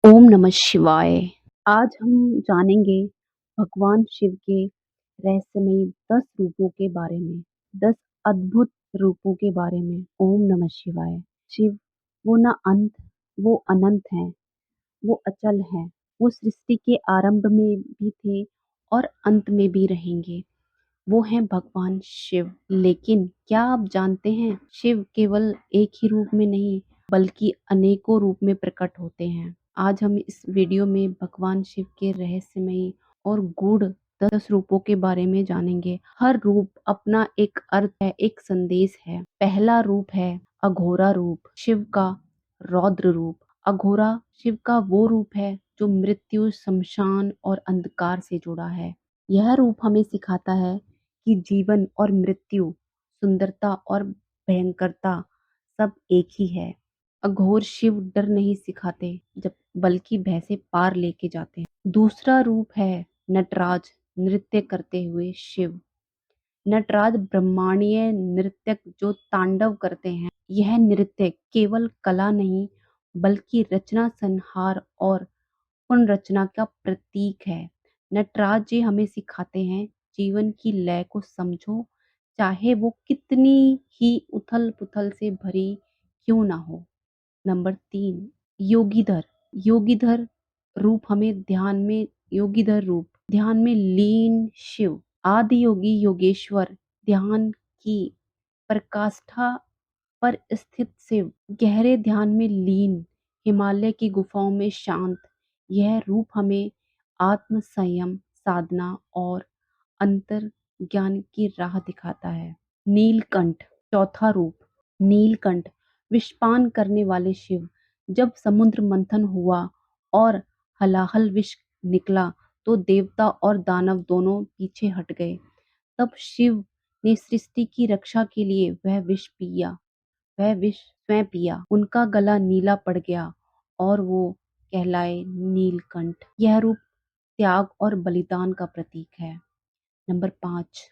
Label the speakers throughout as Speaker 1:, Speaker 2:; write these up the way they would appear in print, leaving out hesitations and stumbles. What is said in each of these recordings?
Speaker 1: ओम नमः शिवाय। आज हम जानेंगे भगवान शिव के रहस्यमयी 10 रूपों के बारे में, 10 अद्भुत रूपों के बारे में। ओम नमः शिवाय। शिव वो ना अंत, वो अनंत है, वो अचल है। वो सृष्टि के आरंभ में भी थे और अंत में भी रहेंगे। वो हैं भगवान शिव। लेकिन क्या आप जानते हैं, शिव केवल एक ही रूप में नहीं, बल्कि अनेकों रूप में प्रकट होते हैं। आज हम इस वीडियो में भगवान शिव के रहस्यमयी और गूढ़ 10 रूपों के बारे में जानेंगे। हर रूप अपना एक अर्थ है, एक संदेश है। पहला रूप है अघोरा रूप, शिव का रौद्र रूप। अघोरा शिव का वो रूप है जो मृत्यु, शमशान और अंधकार से जुड़ा है। यह रूप हमें सिखाता है कि जीवन और मृत्यु, सुंदरता और भयंकरता सब एक ही है। अघोर शिव डर नहीं सिखाते, जब बल्कि भय से पार लेके जाते हैं। दूसरा रूप है नटराज, नृत्य करते हुए शिव। नटराज ब्रह्मांडीय नृत्यक जो तांडव करते हैं। यह नृत्य केवल कला नहीं, बल्कि रचना, संहार और पुनर्रचना का प्रतीक है। नटराज जी हमें सिखाते हैं, जीवन की लय को समझो, चाहे वो कितनी ही उथल पुथल से भरी क्यों ना हो। नंबर 3, योगीधर। योगीधर रूप हमें ध्यान में, योगीधर रूप ध्यान में लीन शिव। आदि योगी योगेश्वर, ध्यान की प्रकाष्ठा पर स्थित शिव। गहरे ध्यान में लीन, हिमालय की गुफाओं में शांत। यह रूप हमें आत्म संयम, साधना और अंतर ज्ञान की राह दिखाता है। नीलकंठ, चौथा रूप। नीलकंठ विषपान करने वाले शिव। जब समुद्र मंथन हुआ और हलाहल विष निकला, तो देवता और दानव दोनों पीछे हट गए। तब शिव ने सृष्टि की रक्षा के लिए वह विष स्वयं पिया। उनका गला नीला पड़ गया और वो कहलाए नीलकंठ। यह रूप त्याग और बलिदान का प्रतीक है। नंबर 5,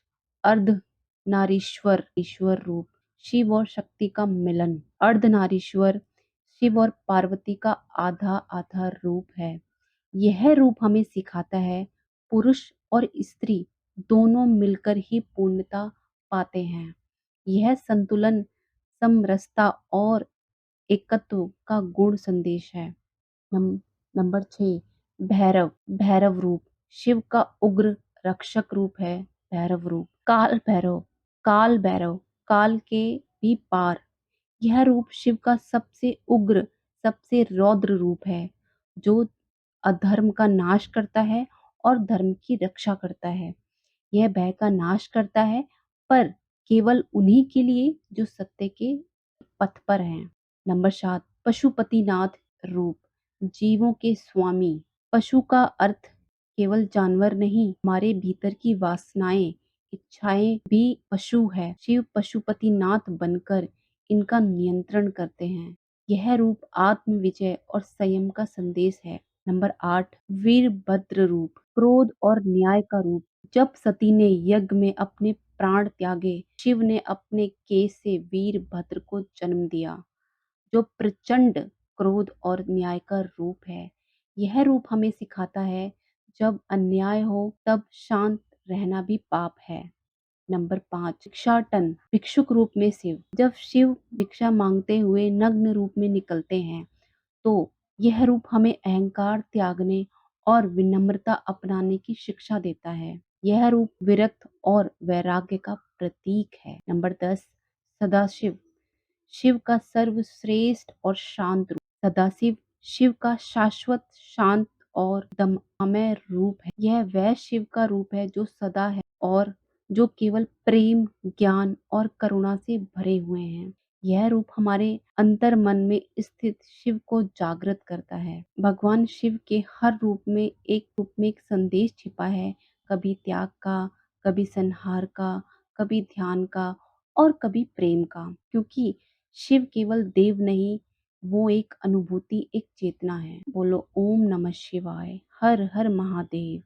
Speaker 1: अर्धनारीश्वर ईश्वर रूप। शिव और शक्ति का मिलन। अर्धनारीश्वर शिव और पार्वती का आधा आधा रूप है। यह रूप हमें सिखाता है, पुरुष और स्त्री दोनों मिलकर ही पूर्णता पाते हैं। यह संतुलन, समरसता और एकत्व का गुण संदेश है। नम, नंबर 6, भैरव। भैरव रूप शिव का उग्र रक्षक रूप है। भैरव रूप। काल भैरव। काल भैरव, काल के भी पार। यह रूप शिव का सबसे उग्र, सबसे रौद्र रूप है, जो अधर्म का नाश करता है और धर्म की रक्षा करता है। यह भय का नाश करता है, पर केवल उन्हीं के लिए जो सत्य के पथ पर हैं। नंबर 7, पशुपतिनाथ रूप। जीवों के स्वामी। पशु का अर्थ केवल जानवर नहीं, हमारे भीतर की वासनाएं, इच्छाएं भी पशु है। शिव पशुपतिनाथ बनकर इनका नियंत्रण करते हैं। यह रूप आत्म विजय और संयम का संदेश है। नंबर 8, वीरभद्र रूप। क्रोध और न्याय का रूप। जब सती ने यज्ञ में अपने प्राण त्यागे, शिव ने अपने केस से वीरभद्र को जन्म दिया, जो प्रचंड क्रोध और न्याय का रूप है। यह रूप हमें सिखाता है, जब अन्याय हो तब शांत रहना भी पाप है। नंबर 5, भिक्षाटन भिक्षुक रूप में शिव। जब शिव भिक्षा मांगते हुए नग्न रूप में निकलते हैं, तो यह रूप हमें अहंकार त्यागने और विनम्रता अपनाने की शिक्षा देता है। यह रूप विरक्त और वैराग्य का प्रतीक है। नंबर 10, सदाशिव। शिव का सर्वश्रेष्ठ और शांत रूप। सदाशिव शिव का शाश्वत, शांत और दममय रूप है। यह वह शिव का रूप है जो सदा है और जो केवल प्रेम, ज्ञान और करुणा से भरे हुए हैं। यह रूप हमारे अंतर मन में स्थित शिव को जागृत करता है। भगवान शिव के हर रूप में एक संदेश छिपा है, कभी त्याग का, कभी संहार का, कभी ध्यान का और कभी प्रेम का। क्योंकि शिव केवल देव नहीं, वो एक अनुभूति, एक चेतना है। बोलो ओम नमः शिवाय। हर हर महादेव।